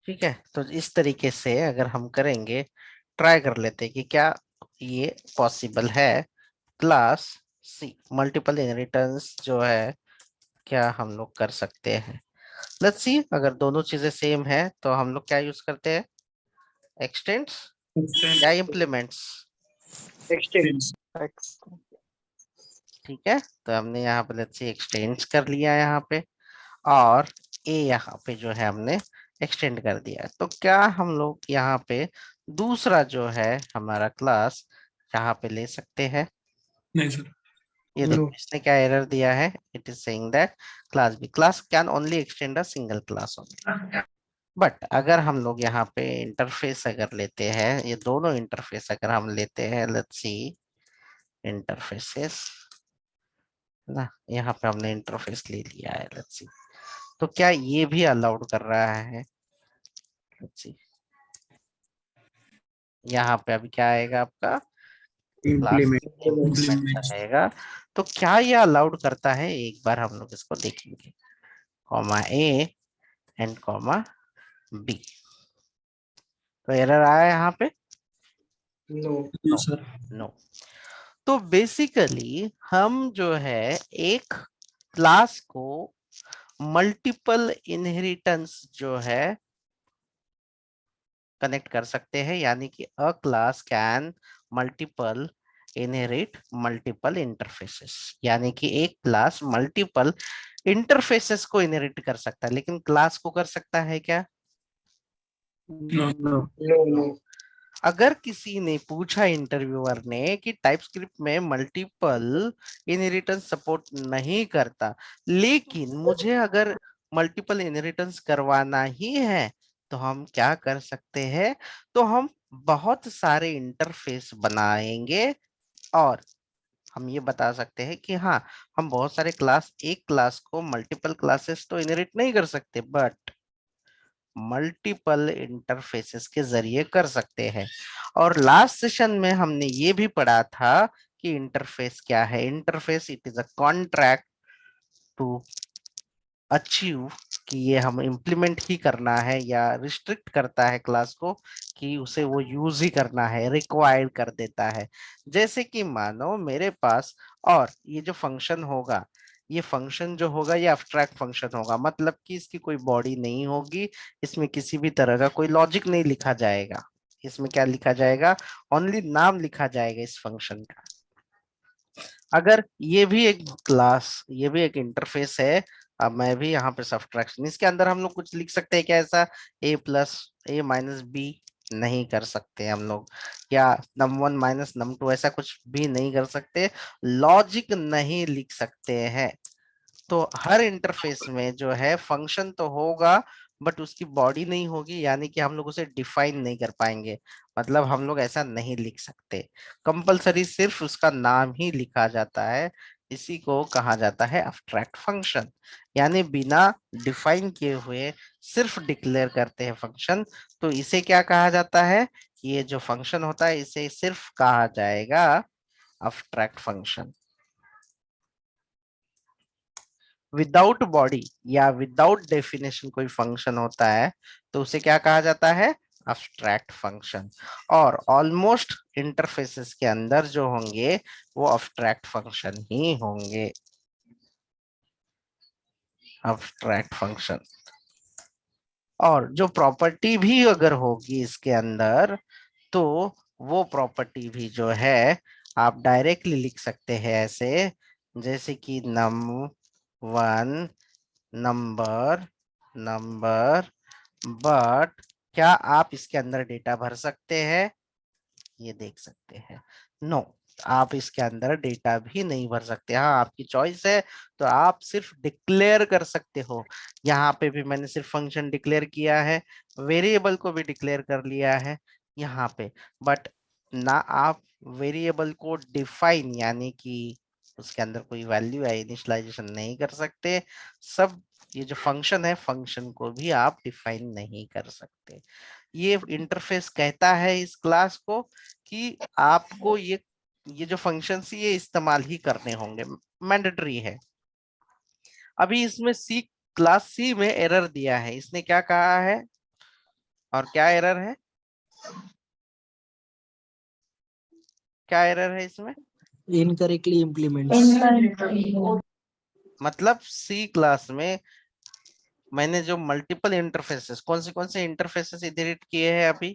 ठीक है, तो इस तरीके से अगर हम करेंगे, ट्राई कर लेते हैं कि क्या ये पॉसिबल है। क्लास सी मल्टीपल इनहेरिटेंस जो है, क्या हम लोग कर सकते हैं? लेट्स सी, अगर दोनों चीजें सेम है तो हम लोग क्या यूज करते हैं? एक्सटेंड्स या इम्प्लीमेंट्स? एक्सटेंस। ठीक है, तो हमने यहाँ पे लेट्स सी एक्सटेंड्स कर लिया यहाँ पे, और ए यहाँ पे जो है हमने एक्सटेंड कर दिया। तो क्या हम लोग यहाँ पे दूसरा जो है हमारा क्लास यहाँ पे ले सकते हैं? नहीं सर। ये नो। देखो इसने क्या एरर दिया है, it is saying that class B class can only extend a single class only. But अगर हम लोग यहाँ पे इंटरफेस अगर लेते हैं, ये दोनों इंटरफेस अगर हम लेते हैं, लेट्स सी इंटरफेसेस ना, यहाँ पे हमने इंटरफेस ले लिया है, लेट्स सी, तो क्या ये भी अलाउड कर रहा है? लेट्स सी, यहाँ पे अभी क्या आएगा आपका? Class implement. इम्प्लीमेंट रहेगा। तो क्या ये अलाउड करता है, एक बार हम लोग इसको देखेंगे। Comma A and comma B, तो एरर आया यहाँ पे? नो। No, sir. नो। तो बेसिकली हम जो है एक क्लास को मल्टीपल इनहेरिटेंस जो है कनेक्ट कर सकते हैं, यानी कि अ class can multiple inherit multiple interfaces, यानी कि एक क्लास मल्टीपल इंटरफेसेस को इनहेरिट कर सकता है, लेकिन क्लास को कर सकता है क्या? नो। नो। नो। नो। अगर किसी ने पूछा इंटरव्यूअर ने कि टाइपस्क्रिप्ट में मल्टीपल इनहेरिटेंस सपोर्ट नहीं करता, लेकिन मुझे अगर मल्टीपल इनहेरिटेंस करवाना ही है, तो हम क्या कर सकते हैं? तो हम बहुत सारे इंटरफेस बनाएंगे, और हम ये बता सकते हैं कि हाँ, हम बहुत सारे क्लास, एक क्लास को मल्टीपल क्लासेस तो इनहेरिट नहीं कर सकते, बट मल्टीपल इंटरफेसेस के जरिए कर सकते हैं। और लास्ट सेशन में हमने ये भी पढ़ा था कि इंटरफेस क्या है। Interface it is a contract to achieve, कि ये हम इम्प्लीमेंट ही करना है, या रिस्ट्रिक्ट करता है क्लास को कि उसे वो यूज ही करना है, रिक्वायर्ड कर देता है। जैसे कि मानो मेरे पास, और ये जो फंक्शन होगा, ये फंक्शन जो होगा ये अब्स्ट्रैक्ट फंक्शन होगा, मतलब कि इसकी कोई बॉडी नहीं होगी, इसमें किसी भी तरह का कोई लॉजिक नहीं लिखा जाएगा। इसमें क्या लिखा जाएगा? ओनली नाम लिखा जाएगा इस फंक्शन का। अगर ये भी एक क्लास, ये भी एक इंटरफेस है, अब मैं भी यहाँ पे सब्ट्रैक्शन, इसके अंदर हम लोग कुछ लिख सकते हैं क्या ऐसा? A plus A minus B नहीं कर सकते हम लोग, या num one minus num two ऐसा कुछ भी नहीं कर सकते, लॉजिक नहीं लिख सकते हैं। तो हर इंटरफेस में जो है फंक्शन तो होगा, बट उसकी बॉडी नहीं होगी, यानी कि हम लोग उसे डिफाइन नहीं कर पाएंगे, मतलब हम लोग ऐसा नहीं लिख सकते। कंपलसरी सिर्फ उसका नाम ही लिखा जाता है, इसी को कहा जाता है अब्स्ट्रैक्ट फंक्शन, यानी बिना डिफाइन किए हुए सिर्फ डिक्लेयर करते हैं फंक्शन। तो इसे क्या कहा जाता है? ये जो फंक्शन होता है इसे सिर्फ कहा जाएगा अब्स्ट्रैक्ट फंक्शन। विदाउट बॉडी या विदाउट डेफिनेशन कोई फंक्शन होता है तो उसे क्या कहा जाता है? Abstract function. और ऑलमोस्ट इंटरफेसेस के अंदर जो होंगे वो अब्स्ट्रैक्ट फंक्शन ही होंगे, अब्स्ट्रैक्ट फंक्शन। और जो प्रॉपर्टी भी अगर होगी इसके अंदर, तो वो प्रॉपर्टी भी जो है आप डायरेक्टली लिख सकते हैं ऐसे, जैसे कि num one number, number, but क्या आप इसके अंदर डेटा भर सकते हैं? ये देख सकते हैं, नो, आप इसके अंदर डेटा भी नहीं भर सकते। हाँ, आपकी चॉइस है, तो आप सिर्फ डिक्लेयर कर सकते हो। यहाँ पे भी मैंने सिर्फ फंक्शन डिक्लेयर किया है, वेरिएबल को भी डिक्लेयर कर लिया है यहाँ पे, बट ना आप वेरिएबल को डिफाइन, यानी कि उसके अंदर कोई वैल्यू या इनिशियलाइजेशन नहीं कर सकते। सब ये जो फंक्शन है, फंक्शन को भी आप डिफाइन नहीं कर सकते। ये इंटरफेस कहता है इस क्लास को कि आपको ये जो फंक्शन ये इस्तेमाल ही करने होंगे, मैंडेटरी है। अभी इसमें सी, क्लास सी में एरर दिया है, इसने क्या कहा है? और क्या एरर है, क्या एरर है इसमें? Incorrectly implements. मतलब सी क्लास में मैंने जो मल्टीपल इंटरफेसेस, कौन से इंटरफेसेस इनहेरिट किए हैं अभी,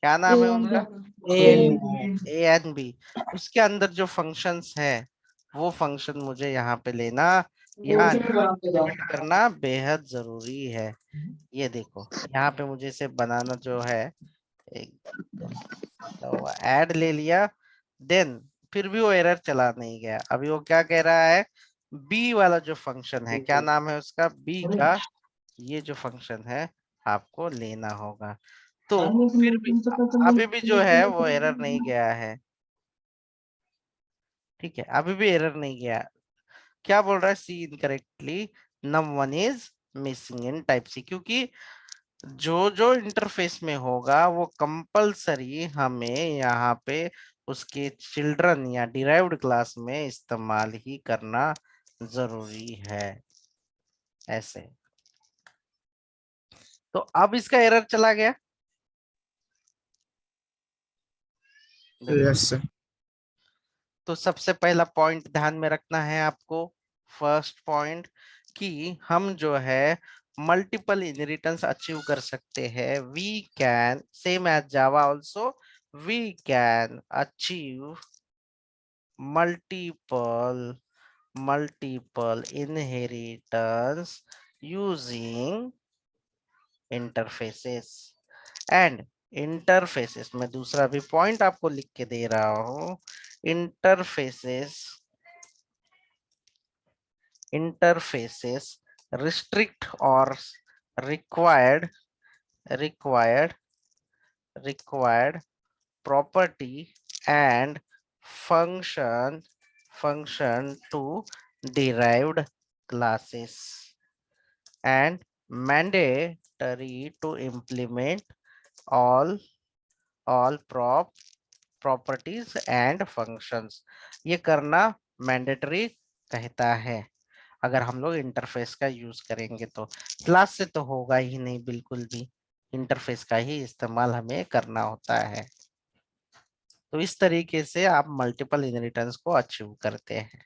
क्या नाम है उनका? A and A and B. उसके अंदर जो फंक्शंस है वो फंक्शन मुझे यहाँ पे लेना, यहाँ implement करना बेहद जरूरी है। ये देखो यहाँ पे मुझे इसे बनाना जो है, एक तो ऐड ले लिया, देन फिर भी वो एरर चला नहीं गया। अभी वो क्या कह रहा है, बी वाला जो फंक्शन है, क्या नाम है उसका, बी का ये जो फंक्शन है आपको लेना होगा। तो फिर भी अभी भी जो है वो एरर नहीं गया है, ठीक है, अभी भी एरर नहीं गया। क्या बोल रहा है, C incorrectly num one is missing in type C, क्योंकि जो जो इंटरफेस में होगा वो कंपलसरी हमें यहाँ पे उसके चिल्ड्रन या डिराइव्ड क्लास में इस्तेमाल ही करना जरूरी है, ऐसे। तो अब इसका एरर चला गया, देखो। Yes sir. तो सबसे पहला पॉइंट ध्यान में रखना है आपको, फर्स्ट पॉइंट, कि हम जो है मल्टीपल इनहेरिटेंस अचीव कर सकते हैं। We can same as Java also, we can achieve multiple inheritance using interfaces and interfaces में दूसरा भी पॉइंट आपको लिख के दे रहा हूं, इंटरफेसेस रिस्ट्रिक्ट और required required required property and function to derived classes and mandatory to implement all properties and functions। ये करना मैंडेटरी कहता है अगर हम लोग इंटरफेस का यूज करेंगे तो। क्लास से तो होगा ही नहीं बिल्कुल भी, इंटरफेस का ही इस्तेमाल हमें करना होता है। तो इस तरीके से आप मल्टीपल इनहेरिटेंस को अचीव करते हैं।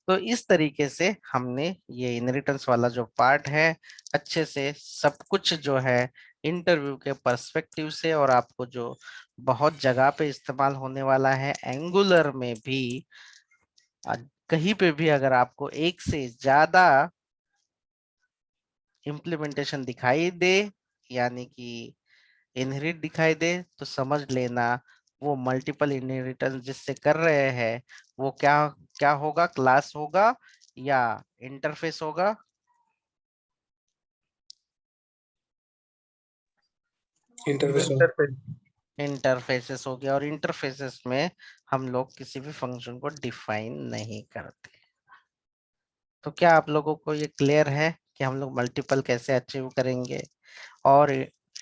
तो इस तरीके से हमने ये इनहेरिटेंस वाला जो पार्ट है अच्छे से सब कुछ जो है इंटरव्यू के पर्सपेक्टिव से, और आपको जो बहुत जगह पे इस्तेमाल होने वाला है एंगुलर में भी, कहीं पे भी अगर आपको एक से ज्यादा इम्प्लीमेंटेशन दिखाई दे, यानी कि इनहेरिट दिखाई दे, तो समझ लेना वो मल्टीपल इनहेरिटेंस जिससे कर रहे हैं वो क्या क्या होगा, क्लास होगा या इंटरफेस होगा। इंटरफेस इंटरफेसेस हो गया, और इंटरफेसेस में हम लोग किसी भी फंक्शन को डिफाइन नहीं करते। तो क्या आप लोगों को ये क्लियर है कि हम लोग मल्टीपल कैसे अचीव करेंगे और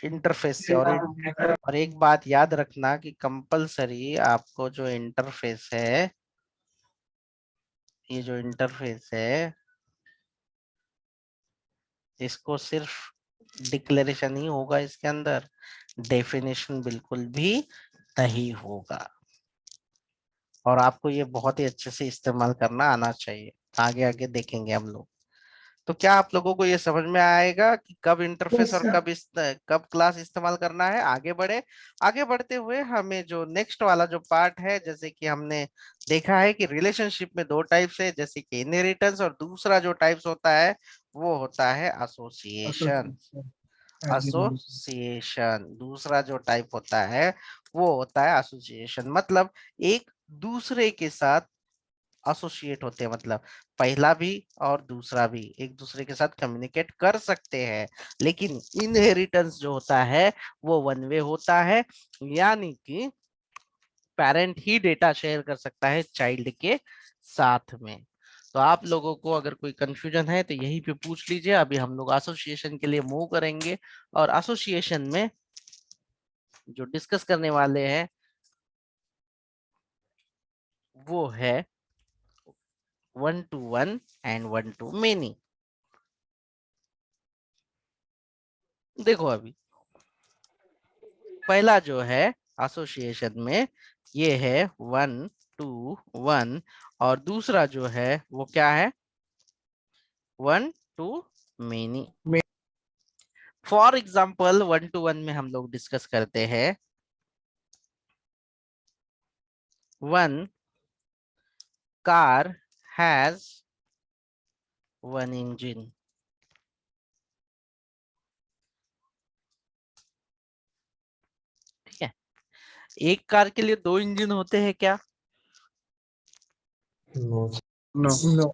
इंटरफेस से? और एक बात याद रखना कि कंपलसरी आपको जो इंटरफेस है, ये जो इंटरफेस है इसको सिर्फ डिक्लेरेशन ही होगा, इसके अंदर डेफिनेशन बिल्कुल भी नहीं होगा, और आपको ये बहुत ही अच्छे से इस्तेमाल करना आना चाहिए। आगे आगे देखेंगे हम लोग। तो क्या आप लोगों को ये समझ में आएगा कि कब इंटरफेस और कब क्लास इस्तेमाल करना है? आगे बढ़े, आगे बढ़ते हुए हमें जो नेक्स्ट वाला जो पार्ट है, जैसे कि हमने देखा है कि रिलेशनशिप में दो टाइप्स है, जैसे कि इनहेरिटेंस, और दूसरा जो टाइप्स होता है वो होता है एसोसिएशन। एसोसिएशन दूसरा जो टाइप होता है वो होता है एसोसिएशन, मतलब एक दूसरे के साथ एसोसिएट होते हैं, मतलब पहला भी और दूसरा भी एक दूसरे के साथ कम्युनिकेट कर सकते हैं। लेकिन इनहेरिटेंस जो होता है वो वन वे होता है, यानी कि पेरेंट ही डेटा शेयर कर सकता है चाइल्ड के साथ में। तो आप लोगों को अगर कोई कंफ्यूजन है तो यहीं पे पूछ लीजिए। अभी हम लोग एसोसिएशन के लिए मूव करेंगे, और एसोसिएशन में जो डिस्कस करने वाले हैं वो है one two one and one two many. देखो अभी पहला जो है एसोसिएशन में ये है 1 to 1 और दूसरा जो है वो क्या है 1 to many। For example 1 to 1 में हम लोग डिस्कस करते हैं 1 car has 1 engine। ठीक है, एक कार के लिए 2 इंजन होते हैं क्या? No. No.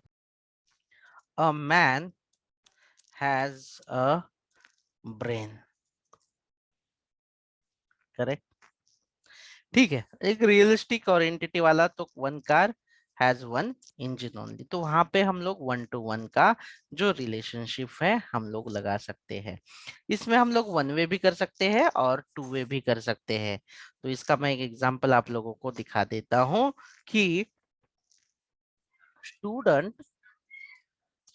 A man has a brain। Correct. ठीक है, एक रियलिस्टिक और एंटिटी वाला तो 1 कार हैज 1 इंजन ओनली, तो वहां पे हम लोग 1 to 1 का जो रिलेशनशिप है हम लोग लगा सकते हैं। इसमें हम लोग 1 वे भी कर सकते हैं और 2 वे भी कर सकते हैं। तो इसका मैं एक एग्जांपल आप लोगों को दिखा देता हूं कि स्टूडेंट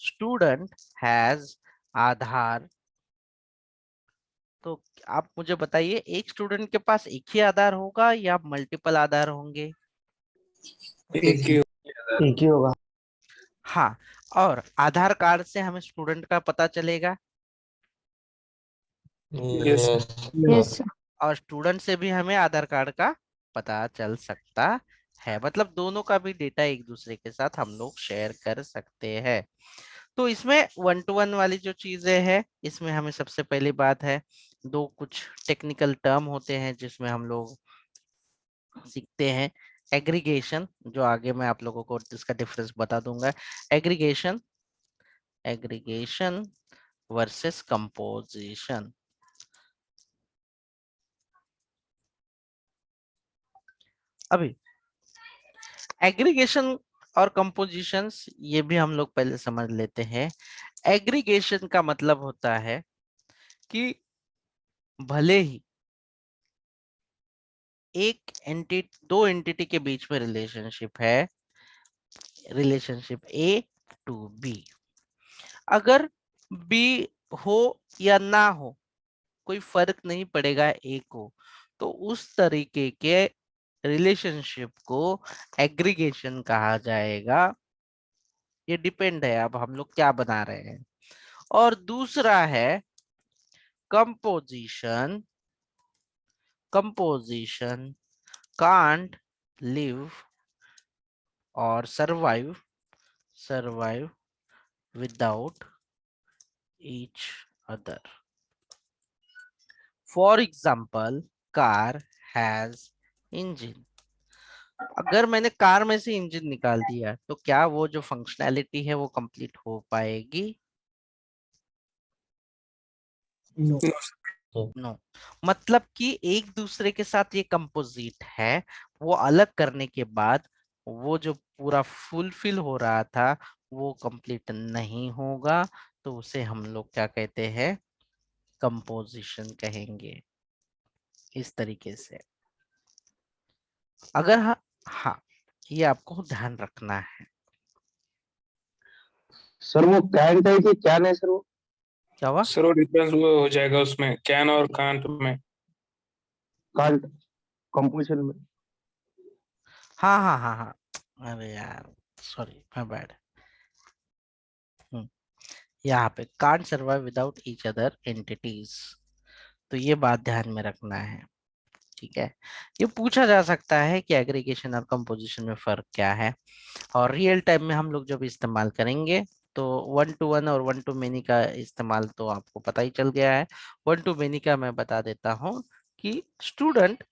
स्टूडेंट हैज आधार। तो आप मुझे बताइए एक स्टूडेंट के पास एक ही आधार होगा या मल्टीपल आधार होंगे? एक ही होगा। हाँ, और आधार कार्ड से हमें स्टूडेंट का पता चलेगा Yes. Yes. और स्टूडेंट से भी हमें आधार कार्ड का पता चल सकता है, मतलब दोनों का भी डेटा एक दूसरे के साथ हम लोग शेयर कर सकते हैं। तो इसमें 1 to 1 वाली जो चीजें हैं इसमें हमें सबसे पहली बात है दो कुछ टेक्निकल टर्म होते हैं जिसमें हम लोग सीखते हैं एग्रीगेशन, जो आगे मैं आप लोगों को इसका डिफरेंस बता दूंगा। Aggregation aggregation versus composition. अभी एग्रीगेशन और कंपोजिशंस ये भी हम लोग पहले समझ लेते हैं। एग्रीगेशन का मतलब होता है कि भले ही दो एंटिटी के बीच में रिलेशनशिप है, रिलेशनशिप ए टू बी, अगर बी हो या ना हो कोई फर्क नहीं पड़ेगा ए को, तो उस तरीके के रिलेशनशिप को एग्रीगेशन कहा जाएगा। ये डिपेंड है अब हम लोग क्या बना रहे हैं। और दूसरा है कंपोजिशन। कंपोजिशन कांट लिव और survive without each other। For example car has engine. अगर मैंने कार में से इंजन निकाल दिया तो क्या वो जो फंक्शनैलिटी है वो कंप्लीट हो पाएगी? No. नो। मतलब कि एक दूसरे के साथ ये कंपोजिट है, वो अलग करने के बाद वो जो पूरा फुलफिल हो रहा था वो कंप्लीट नहीं होगा, तो उसे हम लोग क्या कहते हैं कंपोजिशन कहेंगे। इस तरीके से अगर हाँ, ये आपको ध्यान रखना है। सर वो कैंट है कि क्या है सर वो? क्या हुआ? सर वो डिफरेंस वो हो जाएगा उसमें कैन और कांट में। कांट कंपोजिशन में। हाँ हाँ हाँ हाँ, अरे यार सॉरी माय बैड। यहाँ पे can't survive without each other entities, तो ये बात ध्यान में रखना है। ठीक है, ये पूछा जा सकता है कि एग्रीगेशन और कंपोजिशन में फर्क क्या है, और रियल टाइम में हम लोग जब इस्तेमाल करेंगे तो 1 to 1 और 1 to many का इस्तेमाल तो आपको पता ही चल गया है। 1 to many का मैं बता देता हूँ कि स्टूडेंट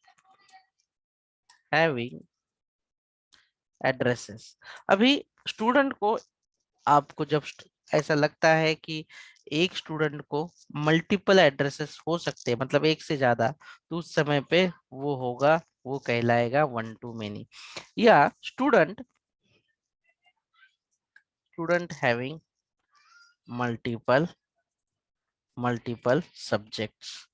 हैविंग एड्रेसेस। अभी स्टूडेंट को आपको जब ऐसा लगता है कि एक स्टूडेंट को मल्टीपल एड्रेसेस हो सकते हैं, मतलब एक से ज्यादा, तो उस समय पे वो होगा, वो कहलाएगा 1 to many। या स्टूडेंट हैविंग मल्टीपल सब्जेक्ट्स।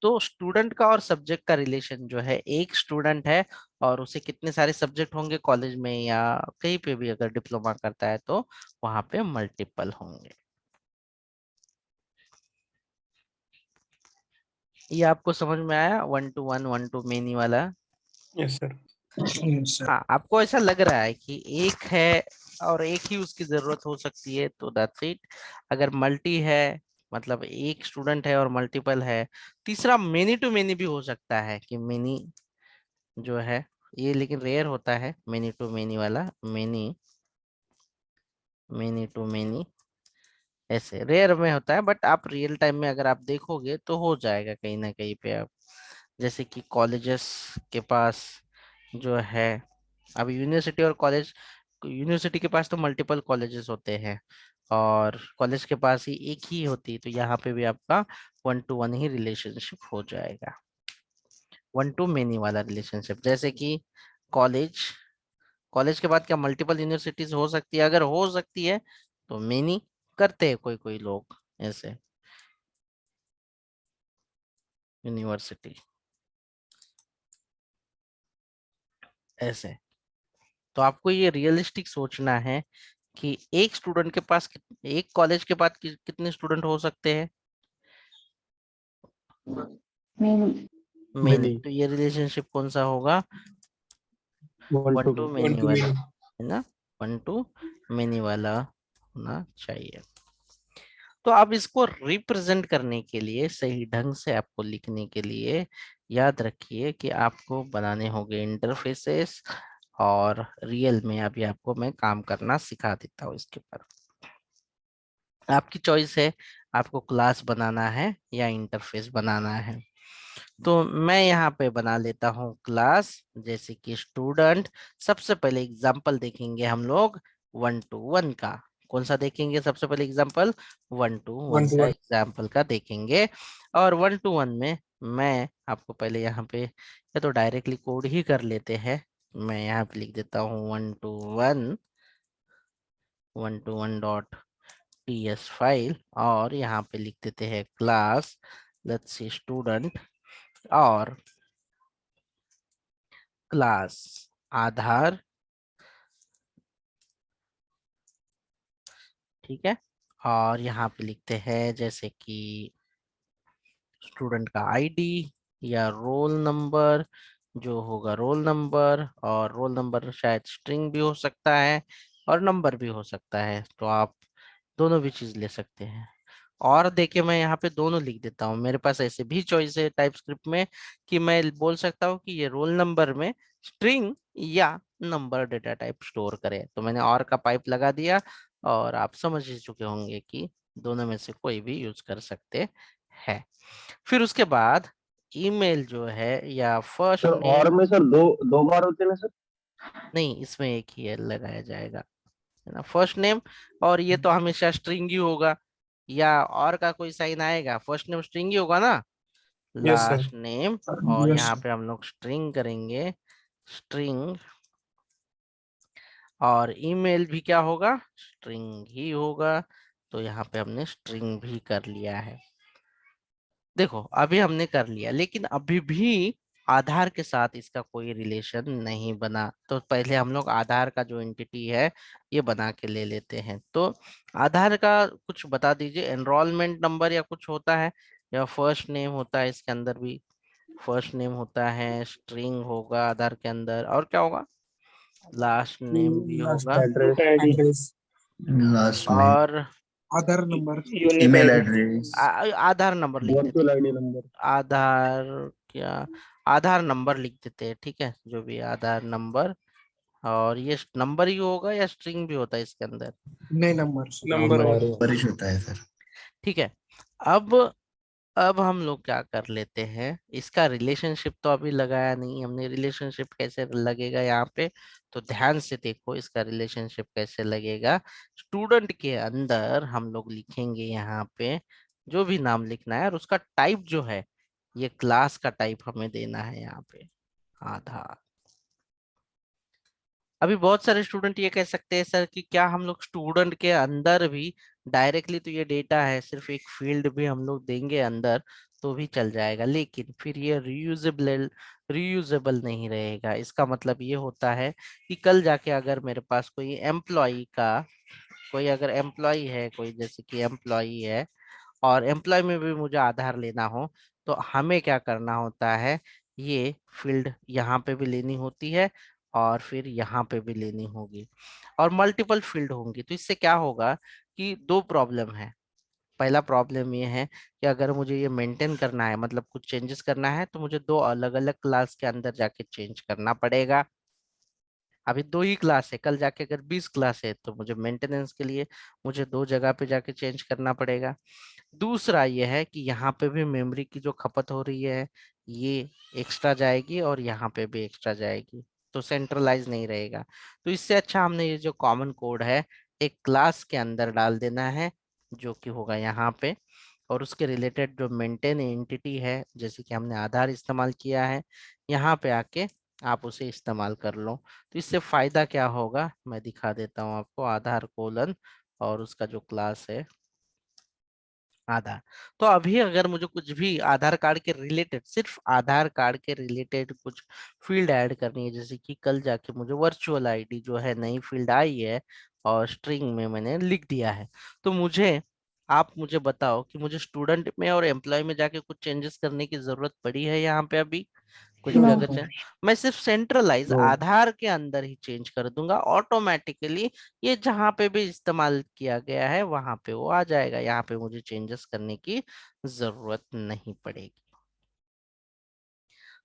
तो स्टूडेंट का और सब्जेक्ट का रिलेशन जो है, एक स्टूडेंट है और उसे कितने सारे सब्जेक्ट होंगे कॉलेज में या कहीं पे भी अगर डिप्लोमा करता है तो वहां पे मल्टीपल होंगे। ये आपको समझ में आया 1 to मेनी वाला? Yes sir. Yes, sir. हाँ, आपको ऐसा लग रहा है कि एक है और एक ही उसकी जरूरत हो सकती है, तो दैट्स इट। अगर मल्टी है मतलब एक स्टूडेंट है और मल्टीपल है, तीसरा मेनी टू मेनी भी हो सकता है कि मेनी जो है ये, लेकिन रेयर होता है मेनी टू मेनी वाला। मेनी मेनी टू मेनी ऐसे रेयर में होता है, बट आप रियल टाइम में अगर आप देखोगे तो हो जाएगा कहीं ना कहीं पे। आप जैसे कि कॉलेजेस के पास जो है, अब यूनिवर्सिटी और कॉलेज, यूनिवर्सिटी के पास तो मल्टीपल कॉलेजेस होते हैं और कॉलेज के पास ही एक ही होती है, तो यहाँ पे भी आपका 1 to 1 ही रिलेशनशिप हो जाएगा, 1 to मेनी वाला रिलेशनशिप। जैसे कि कॉलेज, कॉलेज के बाद क्या मल्टीपल यूनिवर्सिटीज हो सकती है? अगर हो सकती है तो मेनी करते हैं कोई कोई लोग ऐसे, यूनिवर्सिटी ऐसे। तो आपको ये रियलिस्टिक सोचना है कि एक स्टूडेंट के पास एक कॉलेज के बाद कितने स्टूडेंट हो सकते हैं? Many. मेनी। तो ये रिलेशनशिप कौन सा होगा? 1 to 1 मेनी to वाला, मेनी। है ना? 1 to मेनी वाला होना चाहिए। तो अब इसको रिप्रेजेंट करने के लिए, सही ढंग से आपको लिखने के लिए, याद रखिए कि आपको बनाने होंगे इंटरफेसेस, और रियल में अभी आपको मैं काम करना सिखा देता हूँ इसके ऊपर। आपकी चॉइस है, आपको क्लास बनाना है या इंटरफेस बनाना है। तो मैं यहाँ पे बना लेता हूँ क्लास, जैसे कि स्टूडेंट। सबसे पहले एग्जांपल देखेंगे हम लोग 1 to 1 का। कौन सा देखेंगे सबसे पहले एग्जांपल? 1 to 1 1 to का 1। एग्जांपल का देखेंगे। और 1 to 1 में मैं आपको पहले यहाँ पे, या तो डायरेक्टली कोड ही कर लेते हैं। मैं यहाँ पे लिख देता हूँ 1 to 1 डॉट ts फाइल, और यहाँ पे लिख देते हैं क्लास, लेट्स सी स्टूडेंट, और क्लास आधार। ठीक है, और यहाँ पे लिखते हैं जैसे कि स्टूडेंट का आईडी या रोल नंबर, जो होगा रोल नंबर, और रोल नंबर शायद स्ट्रिंग भी हो सकता है और नंबर भी हो सकता है, तो आप दोनों भी चीज ले सकते हैं। और देखिए मैं यहाँ पे दोनों लिख देता हूँ, मेरे पास ऐसे भी चॉइस है टाइप स्क्रिप्ट में कि मैं बोल सकता हूँ कि ये रोल नंबर में स्ट्रिंग या नंबर डेटा टाइप स्टोर करे, तो मैंने और का पाइप लगा दिया, और आप समझ ही चुके होंगे कि दोनों में से कोई भी यूज कर सकते हैं। फिर उसके बाद ईमेल जो है या फर्स्ट सर नेम, और में सर दो दो बार होते हैं ना सर? नहीं इसमें एक ही है लगाया जाएगा, है ना, फर्स्ट नेम। और ये तो हमेशा स्ट्रिंग ही होगा, या और का कोई साइन आएगा? फर्स्ट नेम स्ट्रिंग ही होगा ना, यस सर। लास्ट नेम, और Yes, यहाँ sir. पे हम लोग स्ट्रिंग करेंगे, स्ट्रिंग। और ईमेल भी क्या होगा? स्ट्रिंग ही होगा, तो यहाँ पे हमने स्ट्रिंग भी कर लिया है। देखो अभी हमने कर लिया, लेकिन अभी भी आधार के साथ इसका कोई रिलेशन नहीं बना, तो पहले हम लोग आधार का जो एंटिटी है ये बना के ले लेते हैं। तो आधार का कुछ बता दीजिए, एनरोलमेंट नंबर या कुछ होता है, या फर्स्ट नेम होता है इसके अंदर भी? फर्स्ट नेम होता है, स्ट्रिंग होगा आधार के अंदर, और क्या होगा? लास्ट नेम भी Last होगा, एड्रेस। एड्रेस। लास्ट में name, Other number. Unique email ID. Address. Aadhaar number लिख देते वर्चुअल हैं। ID number. आधार, क्या, आधार नंबर लिख देते हैं, ठीक है, जो भी आधार नंबर। और ये नंबर ही होगा या स्ट्रिंग भी होता है इसके अंदर? Nine numbers. नंबर और बारिश होता है सर। ठीक है। अब अब हम लोग क्या कर लेते हैं, इसका रिलेशनशिप तो अभी लगाया नहीं हमने, रिलेशनशिप कैसे लगेगा यहाँ पे? तो ध्यान से देखो इसका रिलेशनशिप कैसे लगेगा। स्टूडेंट के अंदर हम लोग लिखेंगे यहाँ पे जो भी नाम लिखना है, और उसका टाइप जो है ये क्लास का टाइप हमें देना है यहाँ पे, आधार। अभी बहुत सारे स्टूडेंट ये कह सकते हैं सर कि क्या हम लोग स्टूडेंट के अंदर भी डायरेक्टली, तो ये डेटा है, सिर्फ एक फील्ड भी हम लोग देंगे अंदर तो भी चल जाएगा, लेकिन फिर ये रीयूजेबल नहीं रहेगा। इसका मतलब ये होता है कि कल जाके अगर मेरे पास कोई एम्प्लॉय का, कोई अगर एम्प्लॉय है कोई, जैसे कि एम्प्लॉय है, और एम्प्लॉय में भी मुझे आधार लेना हो, तो हमें क्या करना होता है, ये फील्ड यहाँ पे भी लेनी होती है और फिर यहाँ पे भी लेनी होगी और मल्टीपल फील्ड होंगी। तो इससे क्या होगा कि दो प्रॉब्लम है। पहला प्रॉब्लम ये है कि अगर मुझे ये मेंटेन करना है, मतलब कुछ चेंजेस करना है, तो मुझे दो अलग अलग क्लास के अंदर जाके चेंज करना पड़ेगा। अभी दो ही क्लास है, कल जाके अगर 20 क्लास है तो मुझे मेंटेनेंस के लिए मुझे दो जगह पे जाके चेंज करना पड़ेगा। दूसरा ये है कि यहाँ पे भी मेमोरी की जो खपत हो रही है ये एक्स्ट्रा जाएगी और यहाँ पे भी एक्स्ट्रा जाएगी, तो सेंट्रलाइज नहीं रहेगा। तो इससे अच्छा हमने ये जो कॉमन कोड है एक क्लास के अंदर डाल देना है, जो कि होगा यहाँ पे, और उसके रिलेटेड जो मेंटेन एंटिटी है, जैसे कि हमने आधार इस्तेमाल किया है, यहाँ पे आके आप उसे इस्तेमाल कर लो। तो इससे फायदा क्या होगा मैं दिखा देता हूँ आपको। आधार कोलन और उसका जो क्लास है आधार। तो अभी अगर मुझे कुछ भी आधार कार्ड के रिलेटेड, सिर्फ आधार कार्ड के रिलेटेड कुछ फील्ड ऐड करनी है, जैसे कि कल जाके मुझे वर्चुअल आईडी जो है नई फील्ड आई है और स्ट्रिंग में मैंने लिख दिया है, तो मुझे, आप मुझे बताओ कि मुझे स्टूडेंट में और एम्प्लॉय में जाके कुछ चेंजेस करने की जरूरत पड़ी है यहाँ पे अभी? कुछ भी No, अगर sir. मैं सिर्फ सेंट्रलाइज नो आधार के अंदर ही चेंज कर दूंगा, ऑटोमेटिकली ये जहां पे भी इस्तेमाल किया गया है वहां पे वो आ जाएगा, यहाँ पे मुझे चेंजेस करने की जरूरत नहीं पड़ेगी।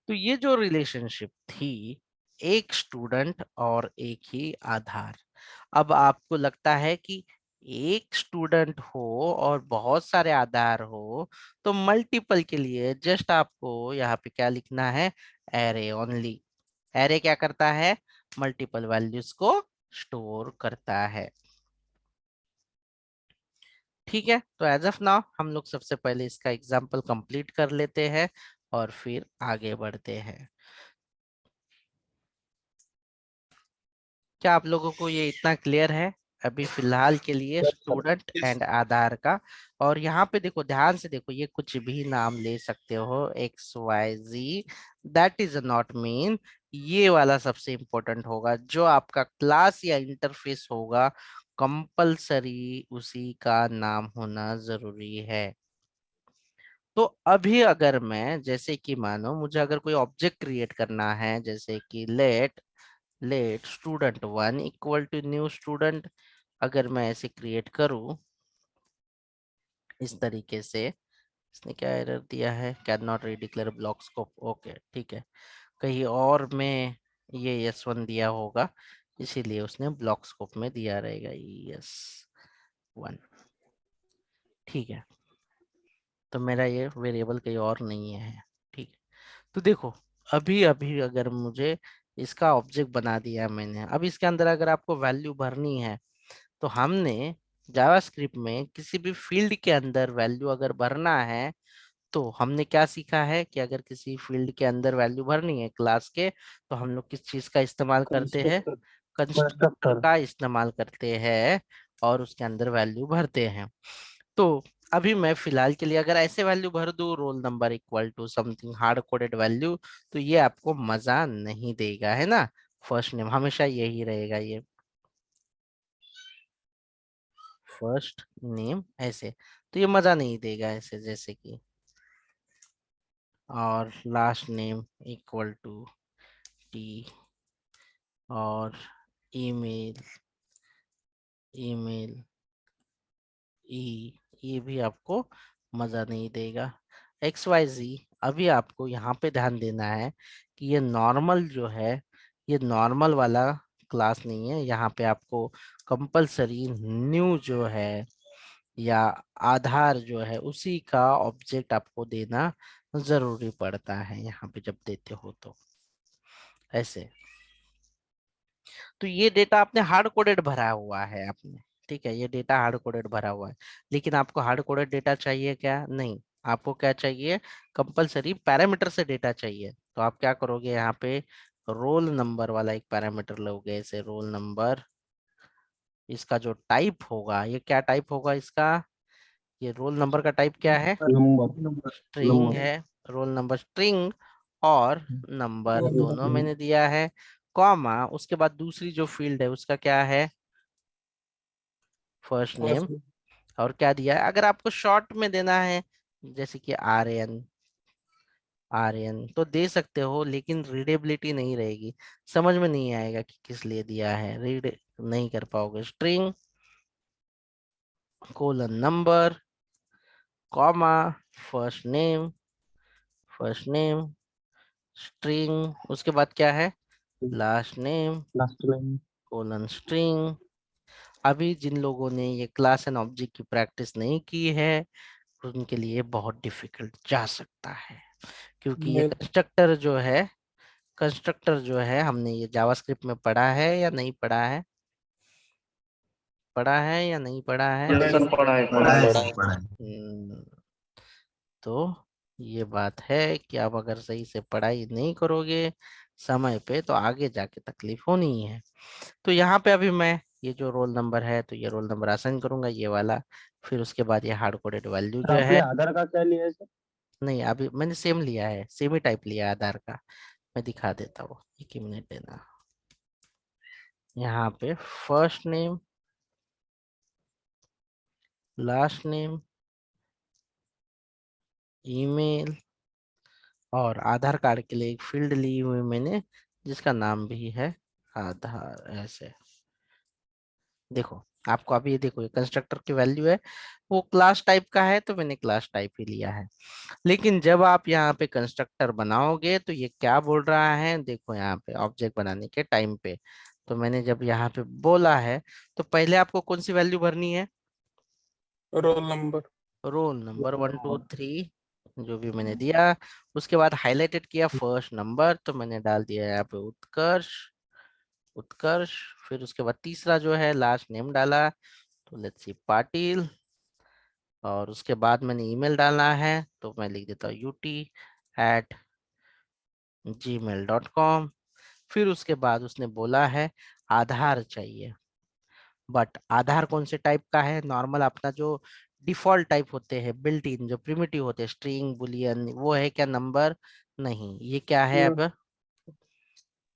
तो ये जो रिलेशनशिप थी, एक स्टूडेंट और एक ही आधार। अब आपको लगता है कि एक स्टूडेंट हो और बहुत सारे आधार हो, तो मल्टीपल के लिए जस्ट आपको यहाँ पे क्या लिखना है, एरे ओनली। एरे क्या करता है, मल्टीपल वैल्यूज को स्टोर करता है। ठीक है, तो एज ऑफ नाउ हम लोग सबसे पहले इसका एग्जाम्पल कंप्लीट कर लेते हैं और फिर आगे बढ़ते हैं। क्या आप लोगों को ये इतना क्लियर है अभी फिलहाल के लिए, स्टूडेंट Yes. एंड आधार का? और यहाँ पे देखो, ध्यान से देखो, ये कुछ भी नाम ले सकते हो, XYZ, that is not mean. ये वाला सबसे इंपॉर्टेंट होगा, जो आपका क्लास या इंटरफेस होगा कंपलसरी उसी का नाम होना जरूरी है। तो अभी अगर मैं, जैसे कि मानो मुझे अगर कोई ऑब्जेक्ट क्रिएट करना है, जैसे कि let student1 equal to new student, अगर मैं ऐसे क्रिएट करूं इस तरीके से, इसने क्या एरर दिया है, can not redeclare block scope. Okay ठीक है, कहीं और में ये S1 दिया होगा, इसीलिए उसने ब्लॉक स्कोप में दिया रहेगा S1। ठीक है, तो मेरा ये वेरिएबल कहीं और नहीं है। ठीक है, तो देखो, अभी अभी अगर मुझे इसका ऑब्जेक्ट बना दिया मैंने, अब इसके अंदर अगर आपको वैल्यू भरनी है, तो हमने जावास्क्रिप्ट में किसी भी फील्ड के अंदर वैल्यू अगर भरना है, तो हमने क्या सीखा है कि अगर किसी फील्ड के अंदर वैल्यू भरनी है क्लास के, तो हम लोग किस चीज का इस्तेमाल करते हैं, Constructor. कंस्ट्रक्टर कंस्ट्रक्टर का इस्तेमाल करते हैं और उसके अंदर वैल्यू भरते हैं। तो अभी मैं फिलहाल के लिए अगर ऐसे वैल्यू भर दूं, roll number equal to something hard coded value, तो ये आपको मजा नहीं देगा, है ना। फर्स्ट नेम हमेशा यही रहेगा, ये फर्स्ट नेम ऐसे, तो ये मजा नहीं देगा ऐसे, जैसे कि, और last name equal to T, और ईमेल ईमेल ये भी आपको मजा नहीं देगा। XYZ, अभी आपको यहाँ पे ध्यान देना है कि ये नॉर्मल जो है, ये नॉर्मल वाला क्लास नहीं है। यहाँ पे आपको कंपलसरी न्यू जो है या आधार जो है उसी का ऑब्जेक्ट आपको देना जरूरी पड़ता है यहाँ पे जब देते हो तो ऐसे। तो ये डेटा आपने हार्ड कोडेड भरा हुआ है आपने, ठीक है, ये डेटा हार्ड कोडेड भरा हुआ है, लेकिन आपको हार्ड कोडेड डेटा चाहिए क्या? नहीं, आपको क्या चाहिए, कंपलसरी पैरामीटर से डेटा चाहिए। तो आप क्या करोगे, यहाँ पे रोल नंबर वाला एक पैरामीटर लोगे, ऐसे रोल नंबर, इसका जो टाइप होगा, ये क्या टाइप होगा इसका, ये रोल नंबर का टाइप क्या है, नंबर Number. स्ट्रिंग नंबर है, रोल नंबर स्ट्रिंग, और नंबर दोनों Number. मैंने दिया है, कॉमा, उसके बाद दूसरी जो फील्ड है उसका क्या है, फर्स्ट नेम, First. और क्या दिया है, अगर आपको शॉर्ट में देना है जैसे कि RN, आर्यन तो दे सकते हो, लेकिन रीडेबिलिटी नहीं रहेगी, समझ में नहीं आएगा कि किस लिए दिया है, रीड नहीं कर पाओगे। String colon number comma first name string, उसके बाद क्या है, last name last line. Colon string. अभी जिन लोगों ने ये क्लास एंड ऑब्जेक्ट की प्रैक्टिस नहीं की है उनके लिए बहुत डिफिकल्ट जा सकता है, क्योंकि ये कंस्ट्रक्टर जो है हमने ये जावास्क्रिप्ट में पढ़ा है या नहीं पढ़ा है, पढ़ा है या नहीं पढ़ा है? सर पढ़ा है पढ़ा है सर, पढ़ा है। तो ये बात है कि आप अगर सही से पढ़ाई नहीं करोगे समय पे तो आगे जाके तकलीफ होनी ही है। तो यहाँ पे अभी मैं ये जो रोल नंबर है तो ये रोल नंबर असाइन करूंगा ये वाला, फिर उसके बाद ये हार्ड कोडेड वैल्यू सर जो आपने है, आधार कार्ड क्या लिया है सर? नहीं अभी मैंने सेम लिया है, सेम ही टाइप लिया है आधार का, मैं दिखा देता हूँ, एक ही मिनट देना। यहाँ पे first name last name email और आधार कार्ड के लिए एक फील्ड ली हुई मैंने जिसका नाम भी है आधार। ऐसे देखो, आपको अभी ये देखो ये कंस्ट्रक्टर की वैल्यू है, वो क्लास टाइप का है तो मैंने क्लास टाइप ही लिया है। लेकिन जब आप यहाँ पे कंस्ट्रक्टर बनाओगे तो ये क्या बोल रहा है, देखो यहाँ पे ऑब्जेक्ट बनाने के टाइम पे, तो मैंने जब यहाँ पे बोला है तो पहले आपको कौन सी वैल्यू भरनी है, रोल नंबर। रोल नंबर 1 2 3 जो भी मैंने दिया। उसके बाद हाईलाइटेड किया फर्स्ट नंबर तो मैंने डाल दिया यहाँ पे उत्कर्ष उत्कर्ष। फिर उसके बाद तीसरा जो है लास्ट नेम डाला, तो लेट्स सी पाटिल। और उसके बाद मैंने ईमेल डालना है तो मैं लिख देता हूँ ut@gmail.com। फिर उसके बाद उसने बोला है आधार चाहिए, बट आधार कौन से टाइप का है, नॉर्मल अपना जो डिफॉल्ट टाइप होते हैं बिल्ट इन जो प्रिमिटिव होते हैं स्ट्रिंग बुलियन, वो है क्या नंबर, नहीं ये क्या है अब,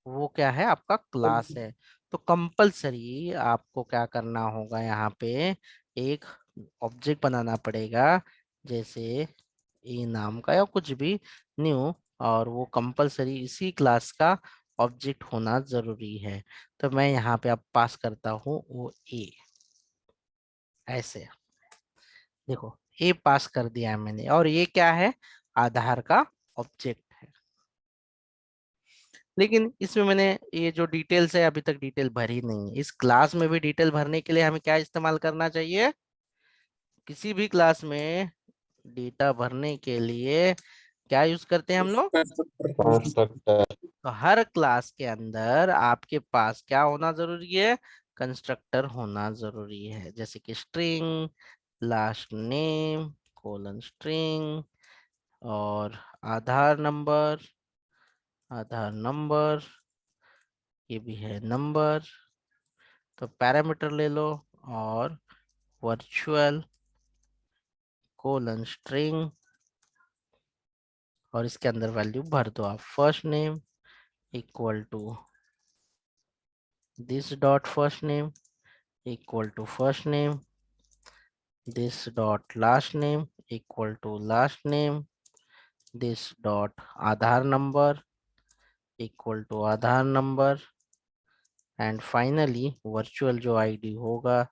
वो क्या है आपका क्लास है। तो कंपलसरी आपको क्या करना होगा, यहाँ पे एक ऑब्जेक्ट बनाना पड़ेगा, जैसे ए नाम का या कुछ भी न्यू, और वो कंपलसरी इसी क्लास का ऑब्जेक्ट होना जरूरी है। तो मैं यहाँ पे अब पास करता हूँ वो ए, ऐसे देखो ए पास कर दिया है मैंने, और ये क्या है आधार का ऑब्जेक्ट है। लेकिन इसमें मैंने ये जो डिटेल्स है अभी तक डिटेल भरी नहीं है, इस क्लास में भी डिटेल भरने के लिए हमें क्या इस्तेमाल करना चाहिए, किसी भी क्लास में डेटा भरने के लिए क्या यूज करते हैं हम लोग, तो हर क्लास के अंदर आपके पास क्या होना जरूरी है, कंस्ट्रक्टर होना जरूरी है, जैसे कि string last name colon string और आधार नंबर ये भी है नंबर, तो पैरामीटर ले लो और वर्चुअल कोलन स्ट्रिंग और इसके अंदर वैल्यू भर दो आप, first name equal to this dot first name equal to first name, this dot last name equal to last name, this dot Aadhaar number equal to Aadhaar number, and finally virtual जो ID होगा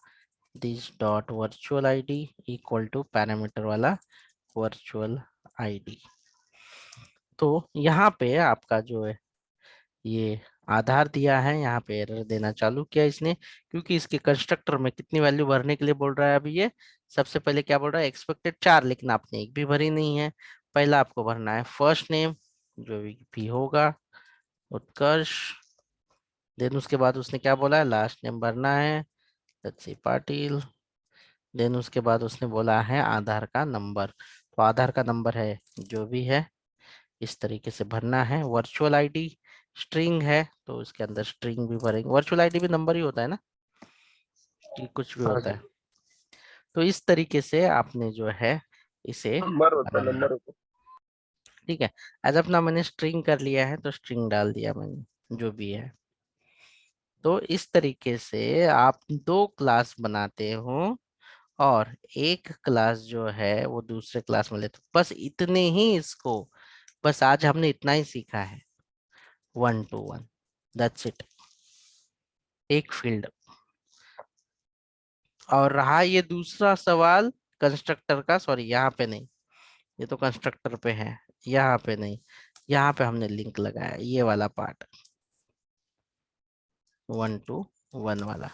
this dot virtual id equal to parameter वाला virtual ID. तो यहाँ पे आपका जो है ये आधार दिया है, यहाँ पे एरर देना चालू किया इसने, क्योंकि इसके कंस्ट्रक्टर में कितनी वैल्यू भरने के लिए बोल रहा है अभी ये, सबसे पहले क्या बोल रहा है एक्सपेक्टेड 4, लेकिन आपने एक भी भरी नहीं है। पहला आपको भरना है फर्स्ट नेम जो भी होगा उत्कर्ष, देन उसके बाद उसने क्या बोला है लास्ट नेम भरना है लेट्स सी पाटिल, देन उसके बाद उसने बोला है आधार का नंबर, तो आधार का नंबर है जो भी है इस तरीके से भरना है। वर्चुअल आईडी स्ट्रिंग है तो इसके अंदर स्ट्रिंग भी भरेंगे, वर्चुअल आईडी भी नंबर ही होता है ना कि कुछ भी होता है, तो इस तरीके से आपने जो है इसे नंबर होता है, बनाना है। नंबर होता ठीक है, एज अपना मैंने स्ट्रिंग कर लिया है तो स्ट्रिंग डाल दिया मैंने जो भी है। तो इस तरीके से आप 2 क्लास बनाते हो और एक क्लास जो है वो दूसरे क्लास में लेते हो, बस इतने ही इसको बस आज हमने इतना ही सीखा है, 1 to 1, दैट्स इट, एक फील्ड। और रहा ये दूसरा सवाल कंस्ट्रक्टर का, सॉरी यहाँ पे नहीं, ये तो कंस्ट्रक्टर पे है, यहाँ पे नहीं, यहाँ पे हमने लिंक लगाया, ये वाला पार्ट 1 to 1 वाला,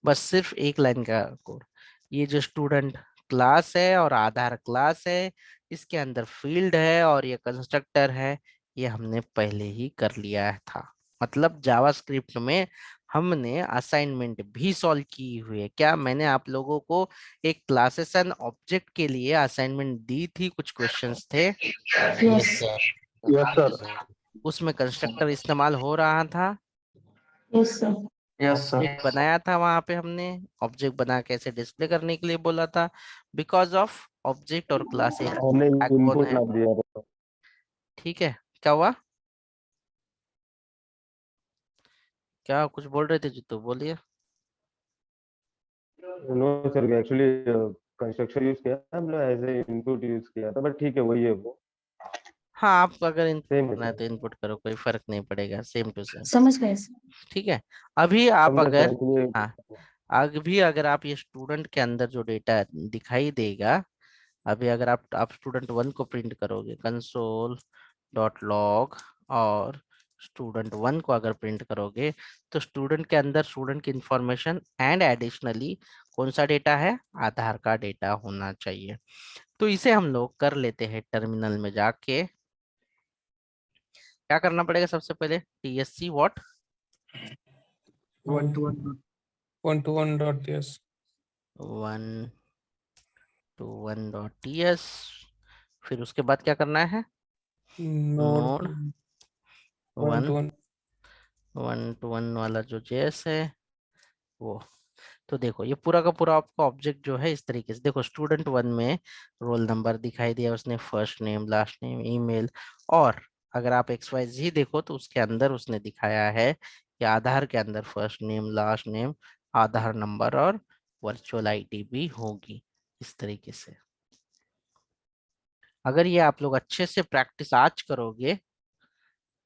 बस सिर्फ एक लाइन का कोड। ये जो स्टूडेंट क्लास है और आधार क्लास है, इसके अंदर फील्ड है और ये कंस्ट्रक्टर है, ये हमने पहले ही कर लिया था। मतलब जावास्क्रिप्ट में हमने असाइनमेंट भी सॉल्व की हुई है। क्या मैंने आप लोगों को एक क्लासेस एंड ऑब्जेक्ट के लिए असाइनमेंट दी थी, कुछ क्वेश्चंस थे, यस सर। Yes sir. उसमें कंस्ट्रक्टर इस्तेमाल हो रहा था, yes sir. Yes sir. Object बनाया था, वहां पे हमने ऑब्जेक्ट बना के ऐसे डिस्प्ले करने के लिए बोला था, बिकॉज ऑफ ऑब्जेक्ट और क्लास एक हमने बैकबोन इनपुट है। ना दिया था। ठीक है, क्या हुआ, क्या कुछ बोल रहे थे जितू, बोलिए। No sir, actually construction use किया था, हमने एज ए इनपुट यूज किया था, बट ठीक है, वही है वो, हाँ, आप अगर इनपुट सेम है करना है सर। तो इनपुट करो, कोई फर्क नहीं पड़ेगा, सेम टू सेम। समझ गए सर। ठीक है, अभी आप समझा अगर, सर, इसलिए हाँ, अभी अगर आप ये स्टूडेंट के अंदर जो डेटा दिखाई देगा, अभी अगर आप स्टूडेंट 1 को प्रिंट करोगे, कंसोल डॉट लॉग, और स्टूडेंट 1 को अगर प्रिंट करोगे, तो स्टूडेंट के अंदर स्टूडेंट की इंफॉर्मेशन एंड एडिशनली कौन सा डेटा है, आधार का डेटा होना चाहिए। तो इसे हम लोग कर लेते हैं टर्मिनल में जाके। क्या करना पड़ेगा सबसे पहले, TSC what, 1 to 1. 1 to 1.ts 1 to 1.ts, फिर उसके बाद क्या करना है, node नोड 1 1 to 1 1 वाला जो JS है वो। तो देखो ये पूरा का पूरा आपका ऑब्जेक्ट जो है इस तरीके से, देखो स्टूडेंट 1 में रोल नंबर दिखाई दिया, उसने first name, last name, email, और अगर आप XYZ देखो तो उसके अंदर उसने दिखाया है कि आधार के अंदर फर्स्ट नेम, लास्ट नेम, आधार नंबर और वर्चुअल आईडी भी होगी, इस तरीके से। अगर ये आप लोग अच्छे से प्रैक्टिस आज करोगे